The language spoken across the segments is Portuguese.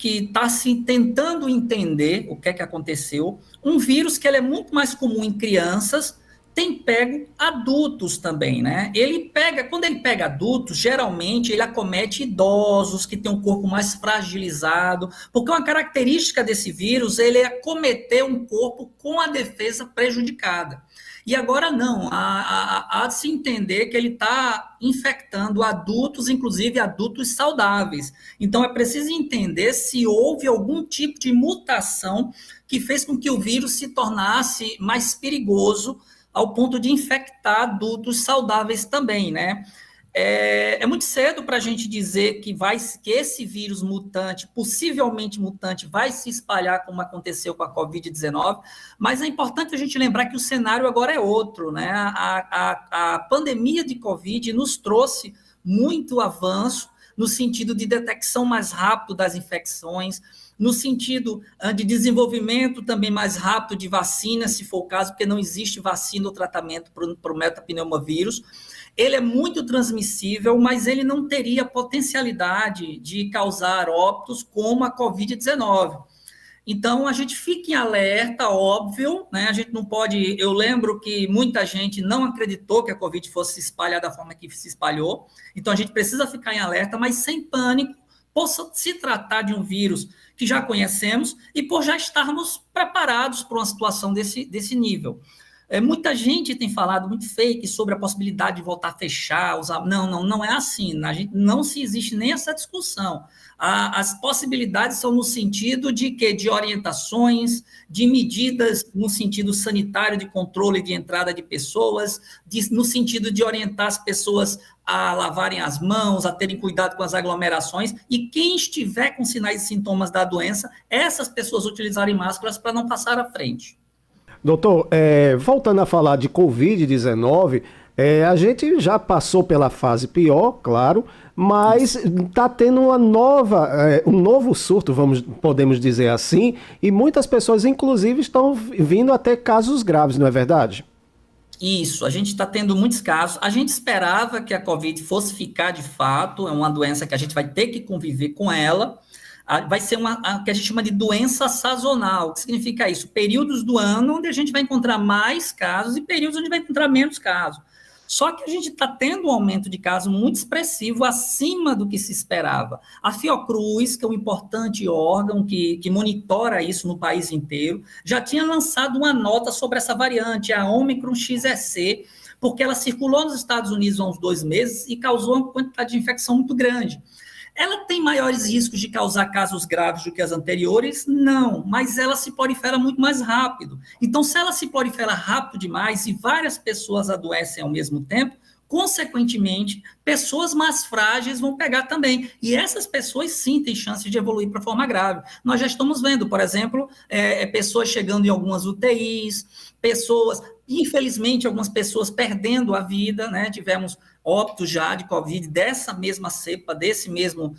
que está se tentando entender o que é que aconteceu. Um vírus que ele é muito mais comum em crianças, tem pego adultos também, né? Quando ele pega adultos, geralmente ele acomete idosos que têm um corpo mais fragilizado, porque uma característica desse vírus, ele é acometer um corpo com a defesa prejudicada. E agora não, há de se entender que ele está infectando adultos, inclusive adultos saudáveis. Então é preciso entender se houve algum tipo de mutação que fez com que o vírus se tornasse mais perigoso ao ponto de infectar adultos saudáveis também, né? É muito cedo para a gente dizer que esse vírus mutante, possivelmente mutante, vai se espalhar como aconteceu com a Covid-19, mas é importante a gente lembrar que o cenário agora é outro, né? A pandemia de Covid nos trouxe muito avanço no sentido de detecção mais rápido das infecções, no sentido de desenvolvimento também mais rápido de vacina, se for o caso, porque não existe vacina ou tratamento para o metapneumovírus. Ele é muito transmissível, mas ele não teria potencialidade de causar óbitos como a Covid-19. Então, a gente fica em alerta, óbvio, né? A gente não pode... Eu lembro que muita gente não acreditou que a Covid fosse se espalhar da forma que se espalhou. Então, a gente precisa ficar em alerta, mas sem pânico, por se tratar de um vírus que já conhecemos e por já estarmos preparados para uma situação desse nível. Muita gente tem falado muito fake sobre a possibilidade de voltar a fechar, usar... Não é assim. A gente, não se existe nem essa discussão. As possibilidades são no sentido de que de orientações, de medidas no sentido sanitário de controle de entrada de pessoas, no sentido de orientar as pessoas a lavarem as mãos, a terem cuidado com as aglomerações, e quem estiver com sinais e sintomas da doença, essas pessoas utilizarem máscaras para não passar à frente. Doutor, voltando a falar de Covid-19, a gente já passou pela fase pior, claro, mas está tendo um novo surto, podemos dizer assim, e muitas pessoas, inclusive, estão vindo a ter casos graves, não é verdade? Isso, a gente está tendo muitos casos. A gente esperava que a Covid fosse ficar de fato, é uma doença que a gente vai ter que conviver com ela. Vai ser uma que a gente chama de doença sazonal. O que significa isso? Períodos do ano onde a gente vai encontrar mais casos e períodos onde vai encontrar menos casos. Só que a gente está tendo um aumento de casos muito expressivo, acima do que se esperava. A Fiocruz, que é um importante órgão que monitora isso no país inteiro, já tinha lançado uma nota sobre essa variante, a Omicron XEC, porque ela circulou nos Estados Unidos há uns 2 meses e causou uma quantidade de infecção muito grande. Ela tem maiores riscos de causar casos graves do que as anteriores? Não, mas ela se prolifera muito mais rápido. Então, se ela se prolifera rápido demais e várias pessoas adoecem ao mesmo tempo, consequentemente, pessoas mais frágeis vão pegar também. E essas pessoas, sim, têm chance de evoluir para forma grave. Nós já estamos vendo, por exemplo, pessoas chegando em algumas UTIs, infelizmente, algumas pessoas perdendo a vida, né? Tivemos óbitos já de Covid, dessa mesma cepa, desse mesmo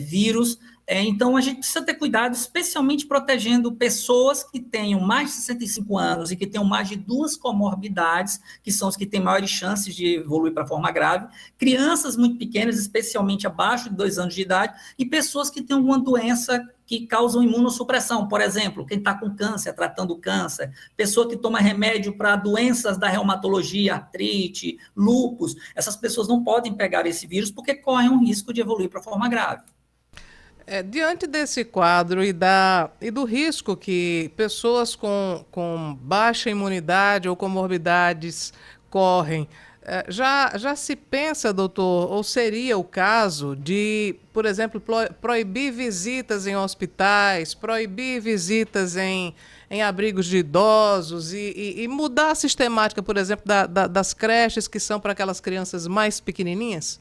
vírus. Então, a gente precisa ter cuidado, especialmente protegendo pessoas que tenham mais de 65 anos e que tenham mais de 2 comorbidades, que são os que têm maiores chances de evoluir para forma grave, crianças muito pequenas, especialmente abaixo de 2 anos de idade, e pessoas que têm alguma doença que causam imunossupressão, por exemplo, quem está com câncer, tratando câncer, pessoa que toma remédio para doenças da reumatologia, artrite, lúpus, essas pessoas não podem pegar esse vírus porque correm um risco de evoluir para forma grave. Diante desse quadro e do risco que pessoas com baixa imunidade ou comorbidades correm, já se pensa, doutor, ou seria o caso de, por exemplo, proibir visitas em hospitais, proibir visitas em abrigos de idosos e mudar a sistemática, por exemplo, das creches que são para aquelas crianças mais pequenininhas?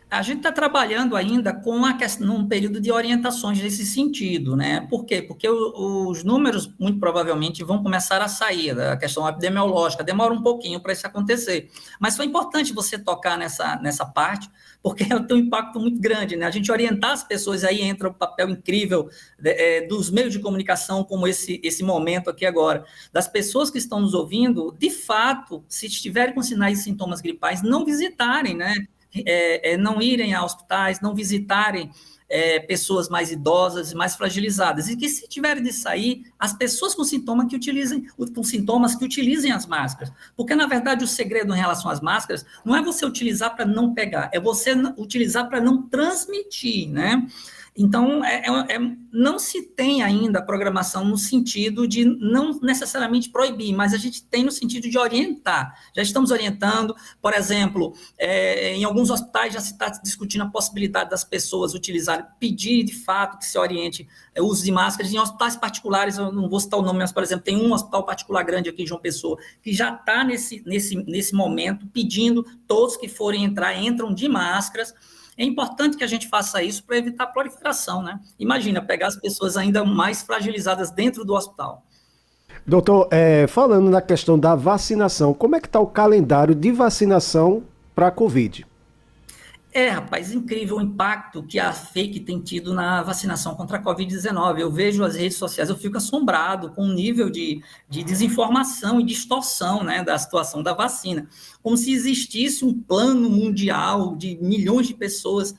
A gente está trabalhando ainda com num período de orientações nesse sentido, né? Por quê? Porque os números, muito provavelmente, vão começar a sair da questão epidemiológica. Demora um pouquinho para isso acontecer. Mas foi importante você tocar nessa parte, porque ela tem um impacto muito grande, né? A gente orientar as pessoas, aí entra o papel incrível dos meios de comunicação, como esse momento aqui agora, das pessoas que estão nos ouvindo, de fato, se estiverem com sinais e sintomas gripais, não visitarem, né? Não irem a hospitais, não visitarem pessoas mais idosas e mais fragilizadas, e que se tiverem de sair, as pessoas com sintomas que utilizem as máscaras, porque na verdade o segredo em relação às máscaras não é você utilizar para não pegar, é você utilizar para não transmitir, né? Então, não se tem ainda programação no sentido de não necessariamente proibir, mas a gente tem no sentido de orientar. Já estamos orientando, por exemplo, em alguns hospitais já se está discutindo a possibilidade das pessoas utilizarem, pedir de fato que se oriente o uso de máscaras. Em hospitais particulares, eu não vou citar o nome, mas, por exemplo, tem um hospital particular grande aqui em João Pessoa, que já está nesse momento pedindo todos que forem entrar, entram de máscaras. É importante que a gente faça isso para evitar a proliferação, né? Imagina, pegar as pessoas ainda mais fragilizadas dentro do hospital. Doutor, falando na questão da vacinação, como é que está o calendário de vacinação para a Covid? Rapaz, incrível o impacto que a fake tem tido na vacinação contra a Covid-19. Eu vejo as redes sociais, eu fico assombrado com o nível de desinformação e distorção, né, da situação da vacina. Como se existisse um plano mundial de milhões de pessoas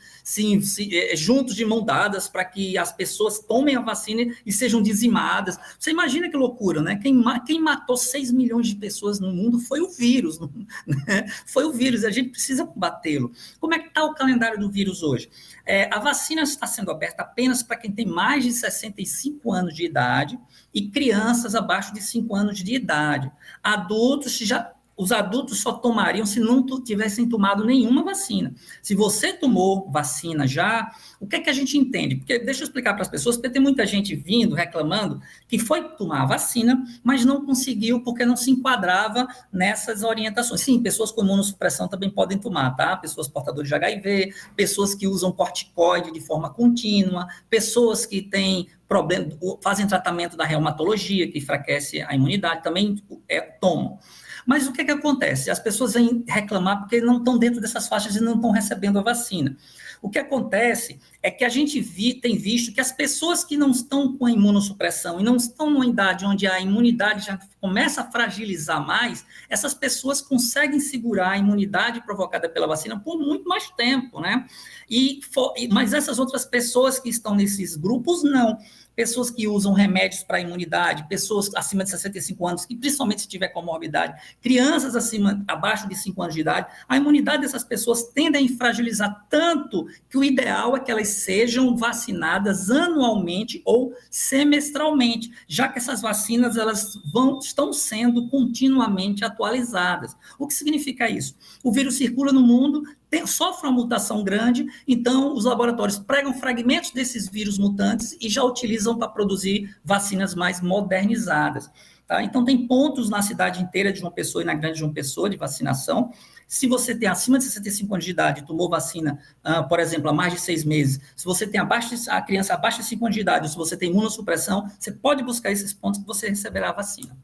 juntos de mão dadas para que as pessoas tomem a vacina e sejam dizimadas. Você imagina que loucura, né? Quem matou 6 milhões de pessoas no mundo foi o vírus, né? Foi o vírus, a gente precisa combatê-lo. Como é que está o calendário do vírus hoje? A vacina está sendo aberta apenas para quem tem mais de 65 anos de idade e crianças abaixo de 5 anos de idade. Os adultos só tomariam se não tivessem tomado nenhuma vacina. Se você tomou vacina já, o que é que a gente entende? Porque deixa eu explicar para as pessoas, porque tem muita gente vindo, reclamando, que foi tomar a vacina, mas não conseguiu porque não se enquadrava nessas orientações. Sim, pessoas com imunossupressão também podem tomar, tá? Pessoas portadoras de HIV, pessoas que usam corticoide de forma contínua, pessoas que têm problema, fazem tratamento da reumatologia, que enfraquece a imunidade, também tomam. Mas o que acontece? As pessoas vêm reclamar porque não estão dentro dessas faixas e não estão recebendo a vacina. O que acontece é que a gente tem visto que as pessoas que não estão com a imunossupressão e não estão numa idade onde a imunidade já começa a fragilizar mais, essas pessoas conseguem segurar a imunidade provocada pela vacina por muito mais tempo, né? Mas essas outras pessoas que estão nesses grupos, não. Pessoas que usam remédios para a imunidade, pessoas acima de 65 anos, que principalmente se tiver comorbidade, crianças abaixo de 5 anos de idade, a imunidade dessas pessoas tende a fragilizar tanto que o ideal é que elas sejam vacinadas anualmente ou semestralmente, já que essas vacinas estão sendo continuamente atualizadas. O que significa isso? O vírus circula no mundo, sofre uma mutação grande, então os laboratórios pegam fragmentos desses vírus mutantes e já utilizam para produzir vacinas mais modernizadas. Tá? Então tem pontos na cidade inteira de João Pessoa e na grande João Pessoa de vacinação. Se você tem acima de 65 anos de idade e tomou vacina, por exemplo, há mais de 6 meses, se você tem a criança abaixo de 5 anos de idade, ou se você tem imunossupressão, você pode buscar esses pontos que você receberá a vacina.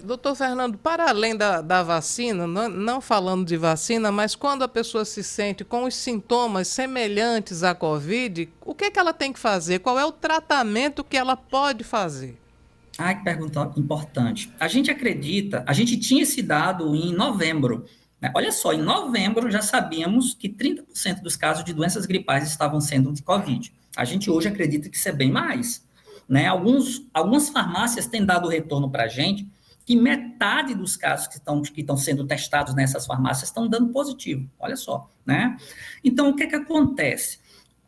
Doutor Fernando, para além da vacina, não falando de vacina, mas quando a pessoa se sente com os sintomas semelhantes à Covid, o que ela tem que fazer? Qual é o tratamento que ela pode fazer? Que pergunta importante. A gente tinha esse dado em novembro. Né? Olha só, em novembro já sabíamos que 30% dos casos de doenças gripais estavam sendo de Covid. A gente hoje acredita que isso é bem mais. Né? Algumas farmácias têm dado retorno para a gente que metade dos casos que estão sendo testados nessas farmácias estão dando positivo. Olha só, né? Então, o que acontece?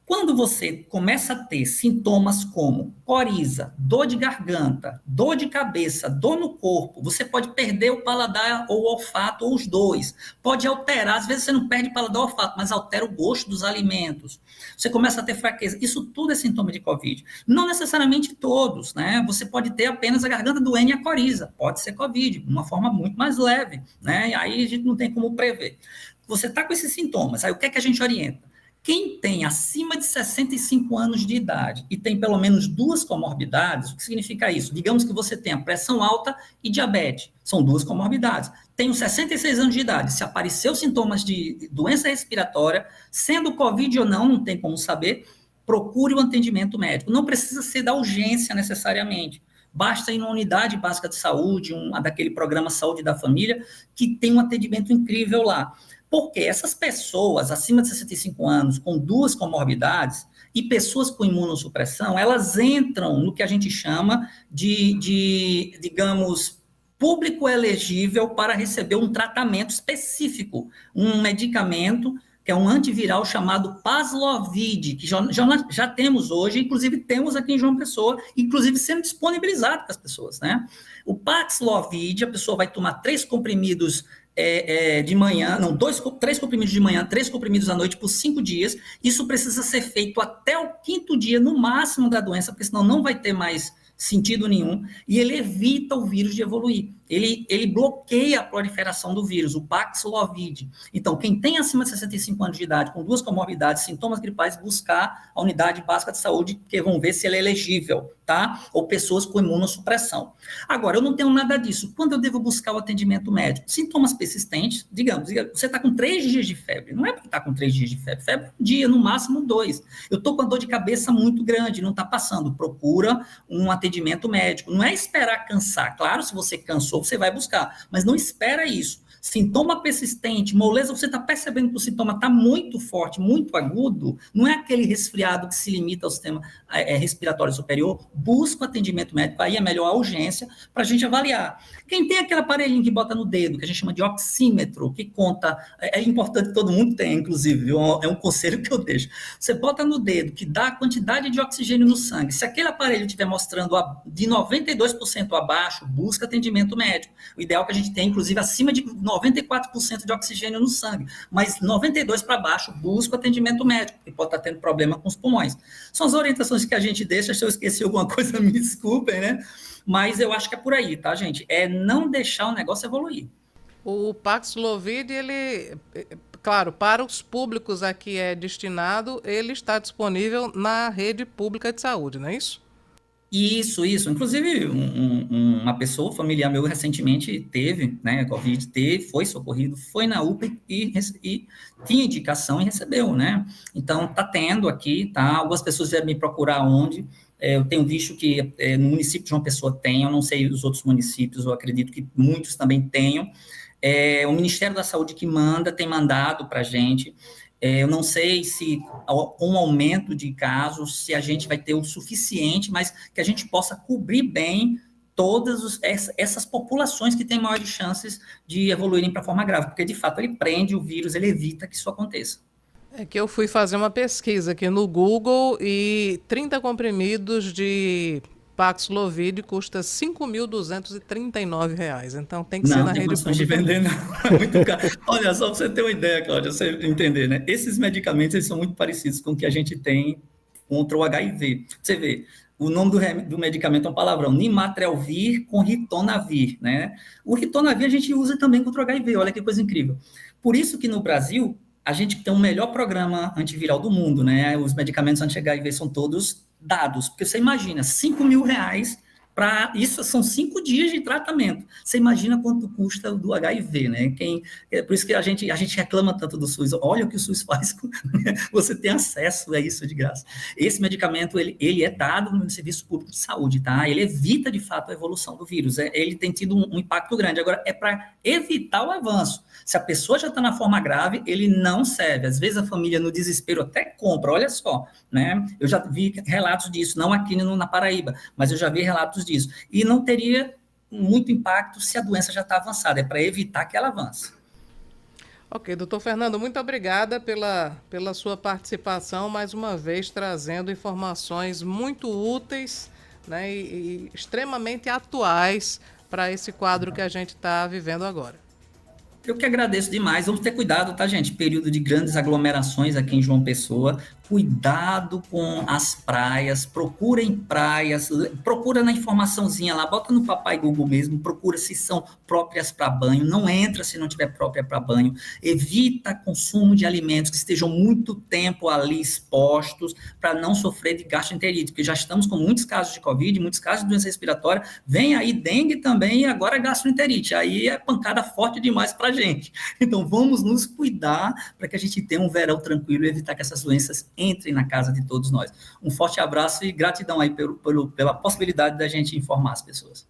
Quando você começa a ter sintomas como coriza, dor de garganta, dor de cabeça, dor no corpo, você pode perder o paladar ou o olfato, ou os dois. Pode alterar, às vezes você não perde o paladar ou o olfato, mas altera o gosto dos alimentos. Você começa a ter fraqueza. Isso tudo é sintoma de Covid. Não necessariamente todos, né? Você pode ter apenas a garganta doendo e a coriza. Pode ser Covid, de uma forma muito mais leve, né? E aí a gente não tem como prever. Você está com esses sintomas, aí o que a gente orienta? Quem tem acima de 65 anos de idade e tem pelo menos 2 comorbidades, o que significa isso? Digamos que você tenha pressão alta e diabetes, são 2 comorbidades. Tenho 66 anos de idade, se apareceu sintomas de doença respiratória, sendo Covid ou não tem como saber, procure o atendimento médico. Não precisa ser da urgência necessariamente. Basta ir numa unidade básica de saúde, daquele programa Saúde da Família, que tem um atendimento incrível lá. Porque essas pessoas acima de 65 anos, com 2 comorbidades, e pessoas com imunossupressão, elas entram no que a gente chama digamos, público elegível para receber um tratamento específico, um medicamento que é um antiviral chamado Paxlovid, que já temos hoje, inclusive temos aqui em João Pessoa, inclusive sendo disponibilizado para as pessoas, né? O Paxlovid, a pessoa vai tomar 3 comprimidos de manhã, não, 3 comprimidos de manhã, 3 comprimidos à noite por 5 dias. Isso precisa ser feito até o 5º dia, no máximo, da doença, porque senão não vai ter mais sentido nenhum, e ele evita o vírus de evoluir. Ele bloqueia a proliferação do vírus, o Paxlovid. Então, quem tem acima de 65 anos de idade, com 2 comorbidades, sintomas gripais, buscar a unidade básica de saúde, porque vão ver se ele é elegível, tá? Ou pessoas com imunossupressão. Agora, eu não tenho nada disso. Quando eu devo buscar o atendimento médico? Sintomas persistentes, digamos, você está com 3 dias de febre. Não é porque está com 3 dias de febre. Febre um dia, no máximo 2. Eu estou com a dor de cabeça muito grande, não está passando. Procura um atendimento médico. Não é esperar cansar. Claro, se você cansou, você vai buscar, mas não espera isso. Sintoma persistente, moleza, você está percebendo que o sintoma está muito forte, muito agudo, não é aquele resfriado que se limita ao sistema respiratório superior, busca o atendimento médico, aí é melhor a urgência para a gente avaliar. Quem tem aquele aparelhinho que bota no dedo, que a gente chama de oxímetro, que conta, é importante que todo mundo tenha, inclusive, viu? É um conselho que eu deixo. Você bota no dedo, que dá a quantidade de oxigênio no sangue, se aquele aparelho estiver mostrando de 92% abaixo, busca atendimento médico. O ideal é que a gente tenha, inclusive, acima de 94% de oxigênio no sangue, mas 92% para baixo, busca o atendimento médico, porque pode estar tendo problema com os pulmões. São as orientações que a gente deixa, se eu esqueci alguma coisa, me desculpem, né? Mas eu acho que é por aí, tá, gente? É não deixar o negócio evoluir. O Paxlovid, ele, claro, para os públicos a que é destinado, ele está disponível na rede pública de saúde, não é isso? Isso. Inclusive, uma pessoa, familiar meu, recentemente teve, né, Covid, foi socorrido, foi na UPA e tinha indicação e recebeu, né? Então, tá tendo aqui, tá? Algumas pessoas vieram me procurar onde. Eu tenho visto que no município de João Pessoa tem, eu não sei os outros municípios, eu acredito que muitos também tenham. O Ministério da Saúde que tem mandado para a gente. Eu não sei se com o aumento de casos, se a gente vai ter o suficiente, mas que a gente possa cobrir bem todas essas populações que têm maiores chances de evoluírem para forma grave, porque, de fato, ele prende o vírus, ele evita que isso aconteça. É que eu fui fazer uma pesquisa aqui no Google e 30 comprimidos de Paxlovid custa R$ 5.239. Então tem que ser na Não tem rede condições de pública. vender, não. É muito caro. Olha, só para você ter uma ideia, Cláudia, você entender, né? Esses medicamentos, eles são muito parecidos com o que a gente tem contra o HIV. Você vê, o nome do medicamento é um palavrão, Nimatrelvir com Ritonavir, né? O Ritonavir a gente usa também contra o HIV, olha que coisa incrível. Por isso que no Brasil, a gente tem o melhor programa antiviral do mundo, né? Os medicamentos anti-HIV são todos dados, porque você imagina, R$ 5.000 para isso, são 5 dias de tratamento. Você imagina quanto custa do HIV, né? Por isso que a gente reclama tanto do SUS. Olha o que o SUS faz, você tem acesso a isso de graça. Esse medicamento, ele é dado no Serviço Público de Saúde, tá? Ele evita, de fato, a evolução do vírus. Ele tem tido um impacto grande. Agora, é para evitar o avanço. Se a pessoa já está na forma grave, ele não serve. Às vezes a família, no desespero, até compra, olha só, né? Eu já vi relatos disso, não aqui na Paraíba, mas eu já vi relatos disso. E não teria muito impacto se a doença já está avançada, é para evitar que ela avance. Ok, doutor Fernando, muito obrigada pela sua participação, mais uma vez trazendo informações muito úteis, né, e extremamente atuais para esse quadro que a gente está vivendo agora. Eu que agradeço demais. Vamos ter cuidado, tá, gente? Período de grandes aglomerações aqui em João Pessoa. Cuidado com as praias. Procurem praias. Procura na informaçãozinha lá. Bota no Papai Google mesmo. Procura se são próprias para banho. Não entra se não tiver própria para banho. Evita consumo de alimentos que estejam muito tempo ali expostos para não sofrer de gastroenterite. Porque já estamos com muitos casos de Covid, muitos casos de doença respiratória. Vem aí dengue também e agora gastroenterite. Aí é pancada forte demais para gente. Então, vamos nos cuidar para que a gente tenha um verão tranquilo e evitar que essas doenças entrem na casa de todos nós. Um forte abraço e gratidão aí pela possibilidade da gente informar as pessoas.